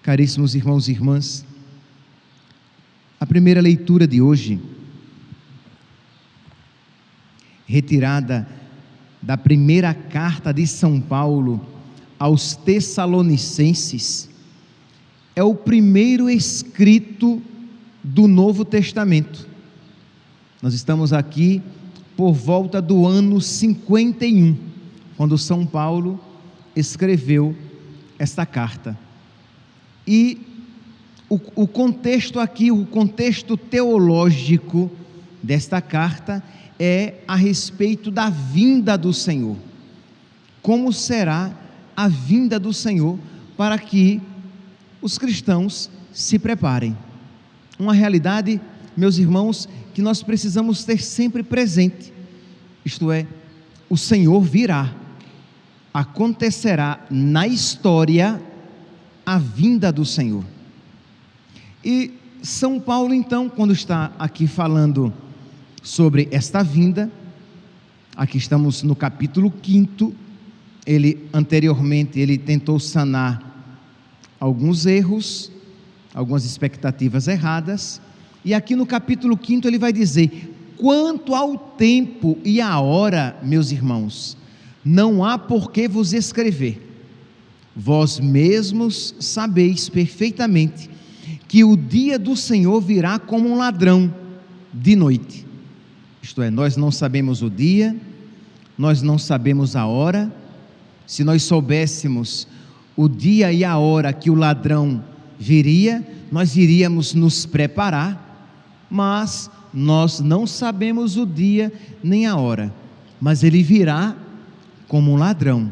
Caríssimos irmãos e irmãs, a primeira leitura de hoje, retirada da primeira carta de São Paulo aos Tessalonicenses, é o primeiro escrito do Novo Testamento. Nós estamos aqui por volta do ano 51, quando São Paulo escreveu esta carta. E o contexto aqui, o contexto teológico desta carta é a respeito da vinda do Senhor. Como será a vinda do Senhor para que os cristãos se preparem? Uma realidade, meus irmãos, que nós precisamos ter sempre presente, isto é, o Senhor virá, acontecerá na história a vinda do Senhor. E São Paulo, então, quando está aqui falando sobre esta vinda, aqui estamos no capítulo 5, anteriormente ele tentou sanar alguns erros, algumas expectativas erradas, e aqui no capítulo 5 ele vai dizer: quanto ao tempo e à hora, meus irmãos, não há por que vos escrever. Vós mesmos sabeis perfeitamente que o dia do Senhor virá como um ladrão de noite. Isto é, nós não sabemos o dia, nós não sabemos a hora. Se nós soubéssemos o dia e a hora que o ladrão viria, nós iríamos nos preparar, mas nós não sabemos o dia nem a hora. Mas ele virá como um ladrão,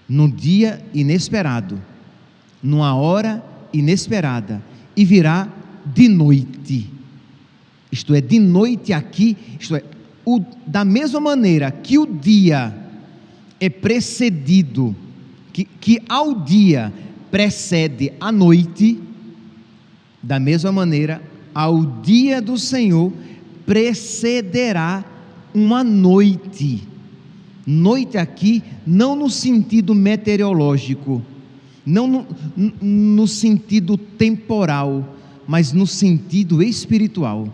num dia inesperado, numa hora inesperada, e virá de noite. Isto é, de noite aqui, isto é, da mesma maneira que o dia é precedido, que ao dia precede a noite, da mesma maneira, ao dia do Senhor precederá uma noite. Noite aqui, não no sentido meteorológico, não no sentido temporal, mas no sentido espiritual.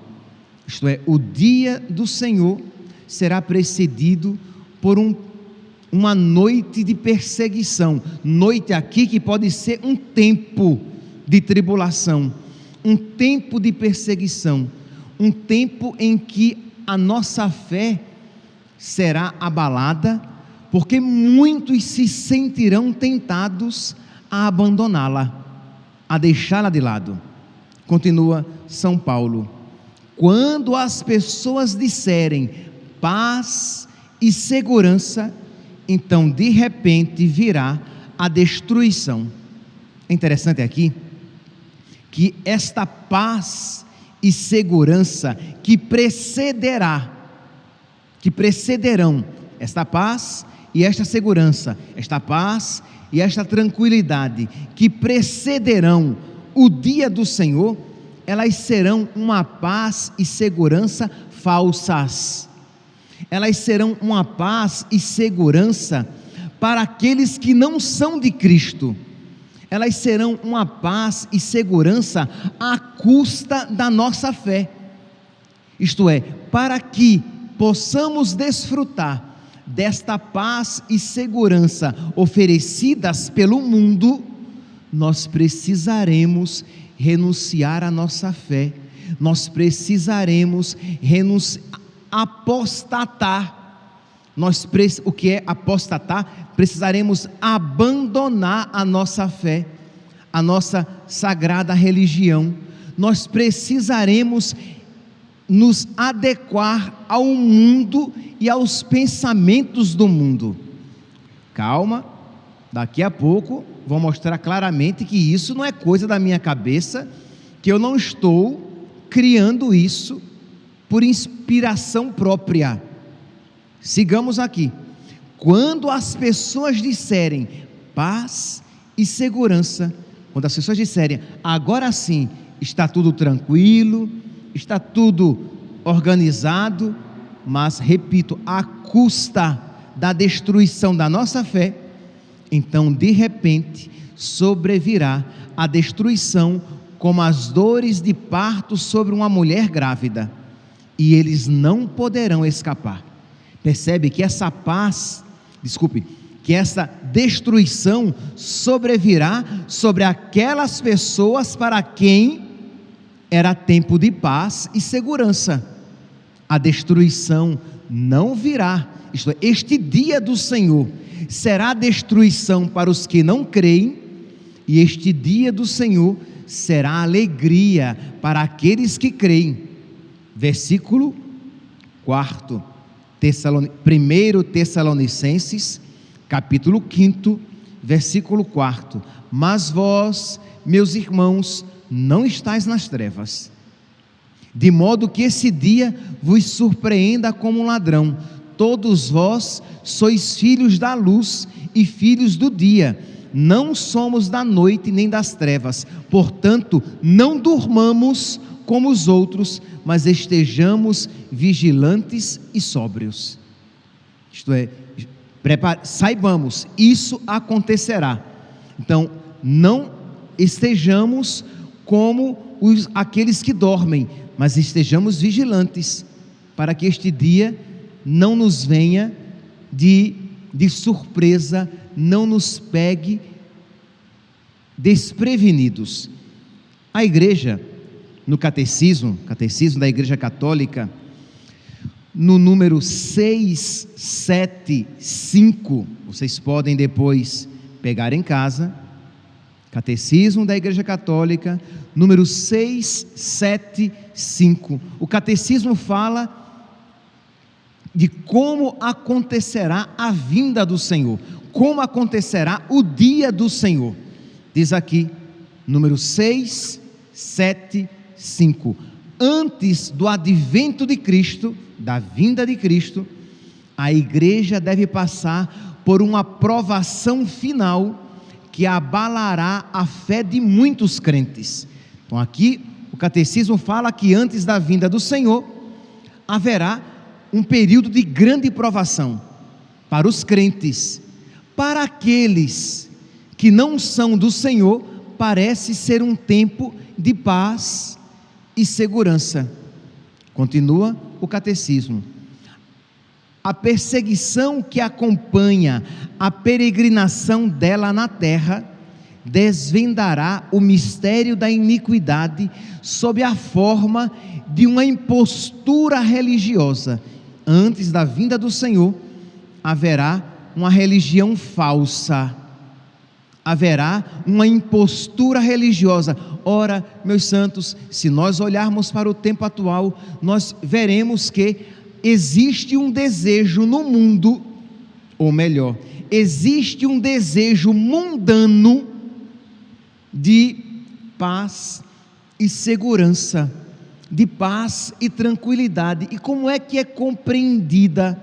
Isto é, o dia do Senhor será precedido por uma noite de perseguição. Noite aqui que pode ser um tempo de tribulação, um tempo de perseguição, um tempo em que a nossa fé será abalada, porque muitos se sentirão tentados a abandoná-la, a deixá-la de lado. Continua São Paulo: quando as pessoas disserem paz e segurança, então de repente virá a destruição. É interessante aqui que esta paz e segurança que precederão esta paz e esta segurança, esta paz e esta tranquilidade que precederão o dia do Senhor, elas serão uma paz e segurança falsas. Elas serão uma paz e segurança para aqueles que não são de Cristo. Elas serão uma paz e segurança à custa da nossa fé. Isto é, para que possamos desfrutar desta paz e segurança oferecidas pelo mundo, nós precisaremos renunciar à nossa fé, nós precisaremos apostatar. O que é apostatar? Precisaremos abandonar a nossa fé, a nossa sagrada religião. Nós precisaremos nos adequar ao mundo e aos pensamentos do mundo. Calma, daqui a pouco vou mostrar claramente que isso não é coisa da minha cabeça, que eu não estou criando isso por inspiração própria. Sigamos aqui. Quando as pessoas disserem paz e segurança, quando as pessoas disserem agora sim está tudo tranquilo, está tudo organizado, mas repito, à custa da destruição da nossa fé, então de repente sobrevirá a destruição como as dores de parto sobre uma mulher grávida, e eles não poderão escapar. Percebe que que essa destruição sobrevirá sobre aquelas pessoas para quem era tempo de paz e segurança. A destruição não virá, isto é, este dia do Senhor será destruição para os que não creem, e este dia do Senhor será alegria para aqueles que creem. Versículo 4, 1 Tessalonicenses, capítulo 5, versículo 4. Mas vós, meus irmãos, não estáis nas trevas, de modo que esse dia vos surpreenda como um ladrão. Todos vós sois filhos da luz e filhos do dia, não somos da noite nem das trevas. Portanto, não durmamos como os outros, mas estejamos vigilantes e sóbrios. Isto é, saibamos, isso acontecerá. Então, não estejamos como aqueles que dormem, mas estejamos vigilantes, para que este dia não nos venha de surpresa, não nos pegue desprevenidos. A igreja, no catecismo da Igreja Católica, no número 675, vocês podem depois pegar em casa, Catecismo da Igreja Católica, número 675, o catecismo fala de como acontecerá a vinda do Senhor, como acontecerá o dia do Senhor. Diz aqui, número 675, antes do advento de Cristo, da vinda de Cristo, a igreja deve passar por uma provação final que abalará a fé de muitos crentes. Então aqui o catecismo fala que antes da vinda do Senhor haverá um período de grande provação para os crentes. Para aqueles que não são do Senhor, parece ser um tempo de paz e segurança. Continua o catecismo: a perseguição que acompanha a peregrinação dela na terra desvendará o mistério da iniquidade sob a forma de uma impostura religiosa. Antes da vinda do Senhor haverá uma religião falsa, haverá uma impostura religiosa. Ora, meus santos, se nós olharmos para o tempo atual, nós veremos que existe um desejo no mundo, ou melhor, existe um desejo mundano de paz e segurança, de paz e tranquilidade. E como é que é compreendido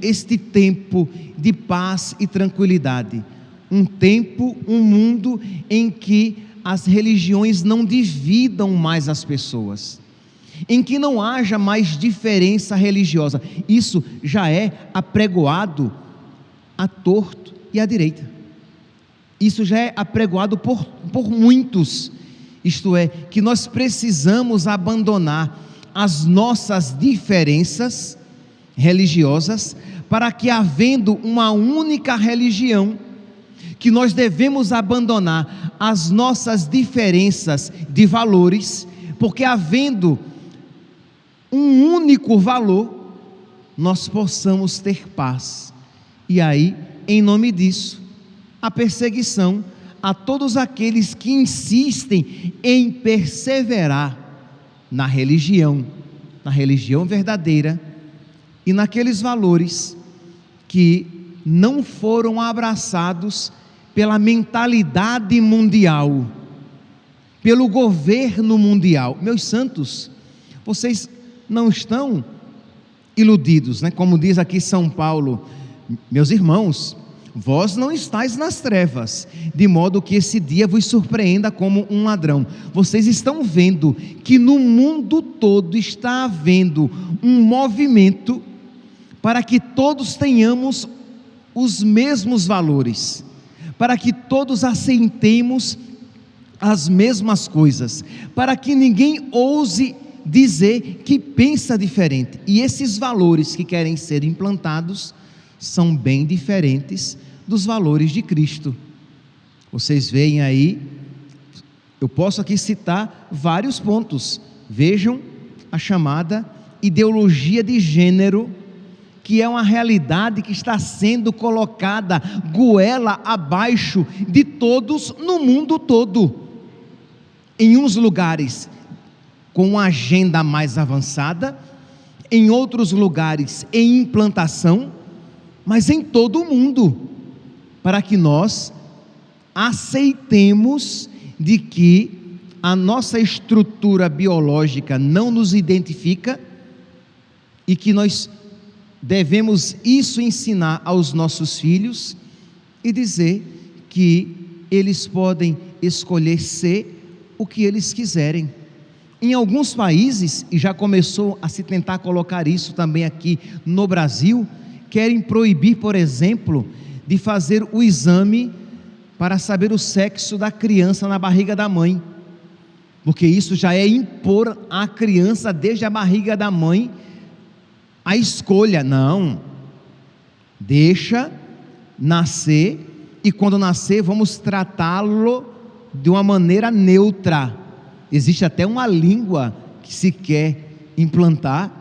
este tempo de paz e tranquilidade? Um mundo em que as religiões não dividam mais as pessoas, em que não haja mais diferença religiosa. Isso já é apregoado à torto e à direita. Isso já é apregoado por muitos. Isto é, que nós precisamos abandonar as nossas diferenças religiosas, para que, havendo uma única religião, que nós devemos abandonar as nossas diferenças de valores, porque havendo um único valor, nós possamos ter paz. E aí, em nome disso, a perseguição a todos aqueles que insistem em perseverar na religião verdadeira e naqueles valores que não foram abraçados pela mentalidade mundial, pelo governo mundial. Meus santos, vocês não estão iludidos, né? Como diz aqui São Paulo: meus irmãos, vós não estáis nas trevas, de modo que esse dia vos surpreenda como um ladrão. Vocês estão vendo que no mundo todo está havendo um movimento para que todos tenhamos os mesmos valores, para que todos aceitemos as mesmas coisas, para que ninguém ouse dizer que pensa diferente. E esses valores que querem ser implantados são bem diferentes dos valores de Cristo. Vocês veem aí, eu posso aqui citar vários pontos. Vejam a chamada ideologia de gênero, que é uma realidade que está sendo colocada goela abaixo de todos no mundo todo. Em uns lugares com uma agenda mais avançada, em outros lugares em implantação, mas em todo o mundo, para que nós aceitemos de que a nossa estrutura biológica não nos identifica e que nós devemos isso ensinar aos nossos filhos e dizer que eles podem escolher ser o que eles quiserem. Em alguns países, e já começou a se tentar colocar isso também aqui no Brasil, querem proibir, por exemplo, de fazer o exame para saber o sexo da criança na barriga da mãe, porque isso já é impor à criança desde a barriga da mãe a escolha. Não, deixa nascer, e quando nascer vamos tratá-lo de uma maneira neutra. Existe até uma língua que se quer implantar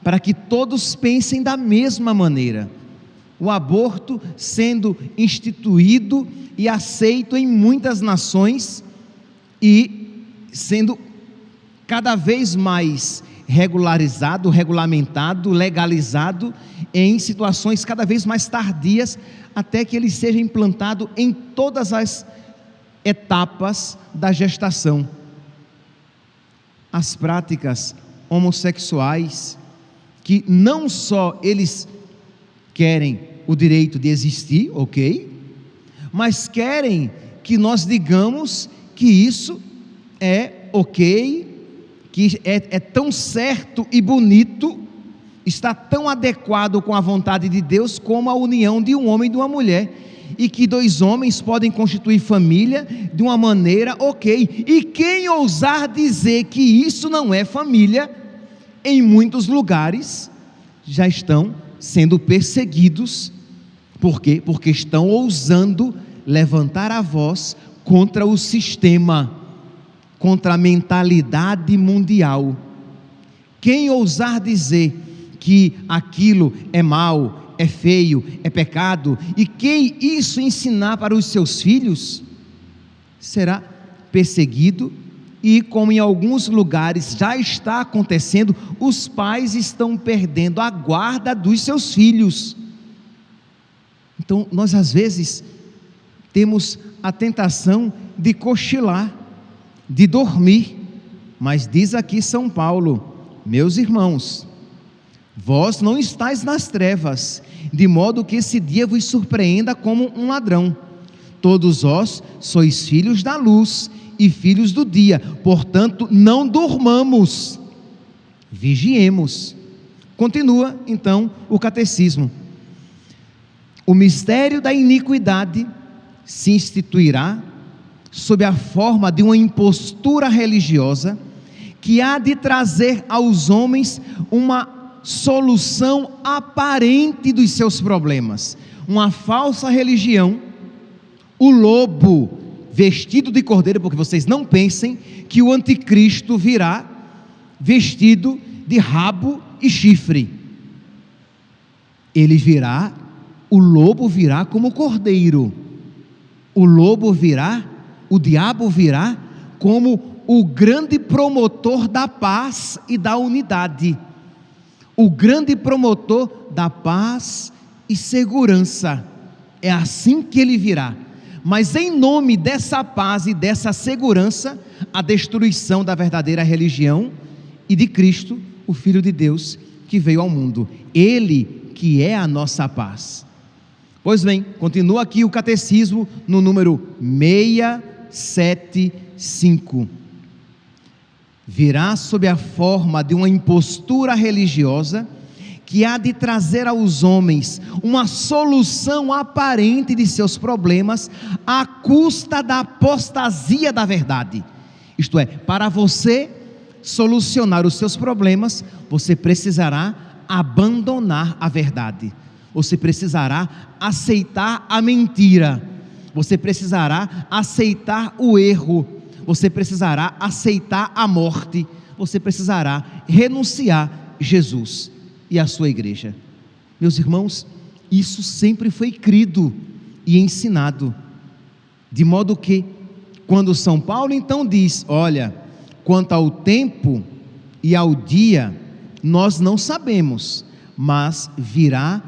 para que todos pensem da mesma maneira. O aborto sendo instituído e aceito em muitas nações e sendo cada vez mais regularizado, regulamentado, legalizado em situações cada vez mais tardias, até que ele seja implantado em todas as etapas da gestação. As práticas homossexuais, que não só eles querem o direito de existir, ok, mas querem que nós digamos que isso é ok, que é tão certo e bonito, está tão adequado com a vontade de Deus como a união de um homem e de uma mulher, e que dois homens podem constituir família de uma maneira ok. E quem ousar dizer que isso não é família, em muitos lugares já estão sendo perseguidos. Por quê? Porque estão ousando levantar a voz contra o sistema, contra a mentalidade mundial. Quem ousar dizer que aquilo é mal, é feio, é pecado, e quem isso ensinar para os seus filhos, será perseguido. E como em alguns lugares já está acontecendo, os pais estão perdendo a guarda dos seus filhos. Então nós às vezes temos a tentação de cochilar, de dormir, mas diz aqui São Paulo: meus irmãos, vós não estáis nas trevas, de modo que esse dia vos surpreenda como um ladrão. Todos vós sois filhos da luz e filhos do dia, portanto não dormamos, vigiemos. Continua então o catecismo: o mistério da iniquidade se instituirá sob a forma de uma impostura religiosa que há de trazer aos homens uma solução aparente dos seus problemas. Uma falsa religião, o lobo vestido de cordeiro, porque vocês não pensem que o anticristo virá vestido de rabo e chifre. Ele virá, o lobo virá como cordeiro, o lobo virá, o diabo virá como o grande promotor da paz e da unidade, o grande promotor da paz e segurança. É assim que ele virá. Mas em nome dessa paz e dessa segurança, a destruição da verdadeira religião e de Cristo, o Filho de Deus, que veio ao mundo. Ele que é a nossa paz. Pois bem, continua aqui o catecismo no número 675. Virá sob a forma de uma impostura religiosa que há de trazer aos homens uma solução aparente de seus problemas, à custa da apostasia da verdade. Isto é, para você solucionar os seus problemas, você precisará abandonar a verdade, você precisará aceitar a mentira, você precisará aceitar o erro, você precisará aceitar a morte, você precisará renunciar a Jesus e a sua igreja. Meus irmãos, isso sempre foi crido e ensinado, de modo que, quando São Paulo então diz: olha, quanto ao tempo e ao dia, nós não sabemos, mas virá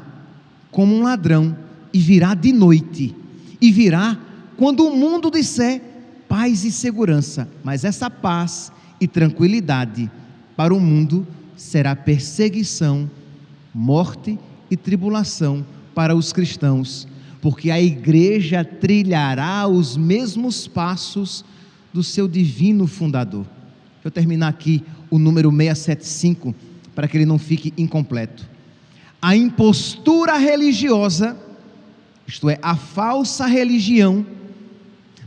como um ladrão, e virá de noite, e virá quando o mundo disser paz e segurança, mas essa paz e tranquilidade para o mundo será perseguição, morte e tribulação para os cristãos, porque a igreja trilhará os mesmos passos do seu divino fundador. Deixa eu terminar aqui o número 675, para que ele não fique incompleto. A impostura religiosa, isto é, a falsa religião,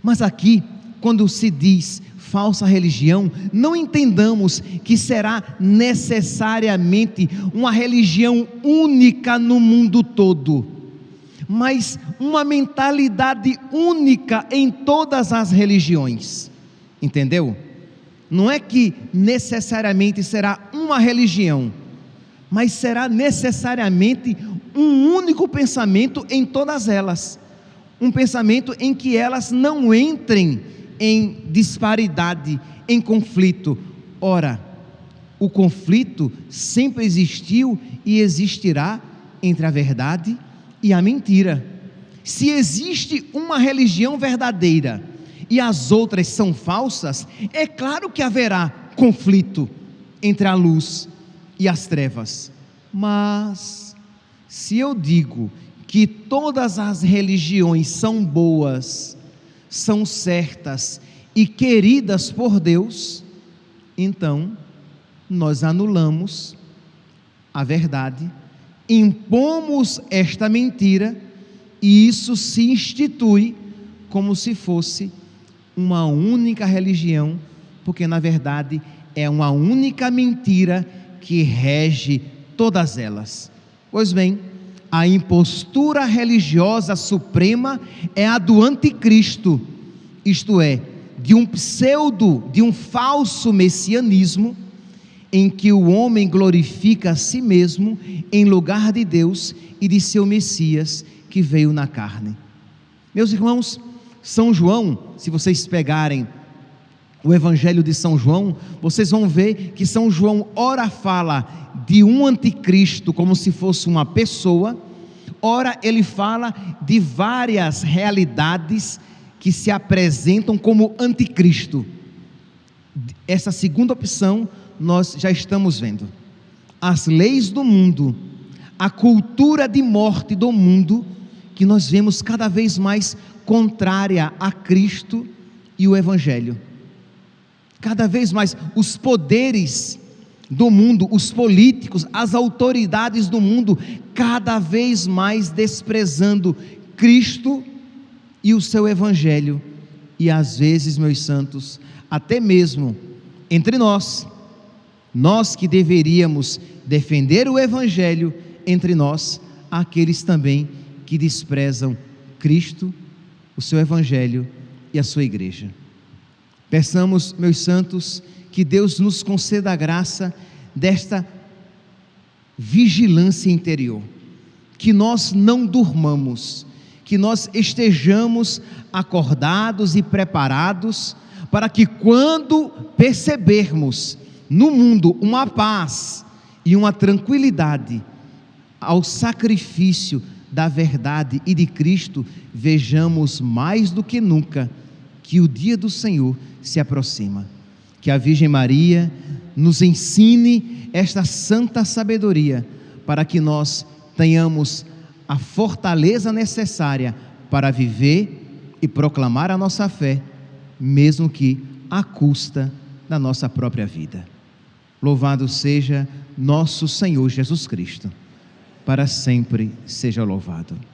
mas aqui, quando se diz falsa religião, não entendamos que será necessariamente uma religião única no mundo todo, mas uma mentalidade única em todas as religiões, entendeu? Não é que necessariamente será uma religião, mas será necessariamente um único pensamento em todas elas, um pensamento em que elas não entrem em disparidade, em conflito. Ora, o conflito sempre existiu e existirá entre a verdade e a mentira. Se existe uma religião verdadeira e as outras são falsas, é claro que haverá conflito entre a luz e as trevas. Mas se eu digo que todas as religiões são boas, são certas e queridas por Deus, então nós anulamos a verdade, impomos esta mentira, e isso se institui como se fosse uma única religião, porque na verdade é uma única mentira que rege todas elas. Pois bem, a impostura religiosa suprema é a do anticristo, isto é, de um falso messianismo, em que o homem glorifica a si mesmo em lugar de Deus e de seu Messias que veio na carne. Meus irmãos, São João, se vocês pegarem o Evangelho de São João, vocês vão ver que São João ora fala de um anticristo como se fosse uma pessoa, ora ele fala de várias realidades que se apresentam como anticristo. Essa segunda opção nós já estamos vendo. As leis do mundo, a cultura de morte do mundo, que nós vemos cada vez mais contrária a Cristo e o Evangelho. Cada vez mais os poderes do mundo, os políticos, as autoridades do mundo, cada vez mais desprezando Cristo e o seu Evangelho. E às vezes, meus santos, até mesmo entre nós que deveríamos defender o Evangelho, entre nós, há aqueles também que desprezam Cristo, o seu Evangelho e a sua igreja. Peçamos, meus santos, que Deus nos conceda a graça desta vigilância interior, que nós não durmamos, que nós estejamos acordados e preparados, para que quando percebermos no mundo uma paz e uma tranquilidade, ao sacrifício da verdade e de Cristo, vejamos mais do que nunca que o dia do Senhor se aproxima. Que a Virgem Maria nos ensine esta santa sabedoria, para que nós tenhamos a fortaleza necessária para viver e proclamar a nossa fé, mesmo que à custa da nossa própria vida. Louvado seja nosso Senhor Jesus Cristo. para sempre seja louvado.